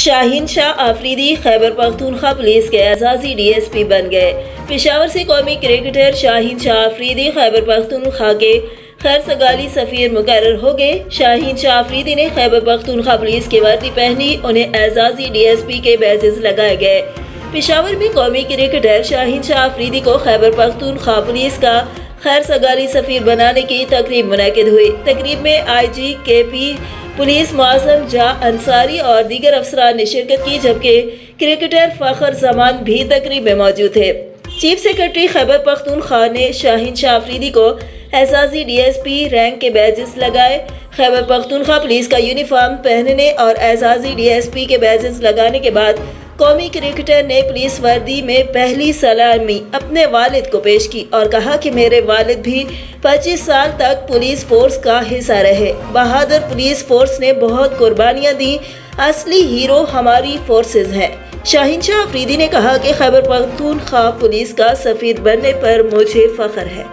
Shaheen Shah Afridi Khyber Pakhtunkhwa police के एजाजी DSP बन गए। पेशावर से कौमी क्रिकेटर शाहीन शाह आफरीदी खैबर पख्तूनख्वा के खैर सगाली सफ़ीर मुकर्रर हो गए। शाहीन शाह आफरीदी ने खैबर पख्तूनख्वा पुलिस की वर्दी पहनी, उन्हें एजाजी DSP के बैजेस लगाए गए। पेशावर में कौमी क्रिकेटर शाहीन शाह आफरीदी को खैबर पख्तूनख्वा पुलिस का खैर सगाली सफ़ीर बनाने की तकरीब मुनक़िद हुई। तकरीब में IG KP पुलिस मुआज़म जा अंसारी और दीगर अफसरान ने शिरकत की, जबकि क्रिकेटर फ़खर जमान भी तकरीब में मौजूद थे। चीफ सेक्रेटरी खैबर पख्तूनख्वा ने शाहीन शाह आफरीदी को एजाजी DSP रैंक के बैजेस लगाए। खैबर पख्तूनख्वा पुलिस का यूनिफॉर्म पहनने और एजाजी DSP के बैजेस लगाने के बाद कौमी क्रिकेटर ने पुलिस वर्दी में पहली सलामी अपने वालिद को पेश की और कहा कि मेरे वालिद भी 25 साल तक पुलिस फोर्स का हिस्सा रहे। बहादुर पुलिस फोर्स ने बहुत कुर्बानियां दी, असली हीरो हमारी फोर्सेस हैं। शाहीन शाह आफरीदी ने कहा कि खैबर पख्तूनख्वा पुलिस का सफ़ीर बनने पर मुझे फ़ख्र है।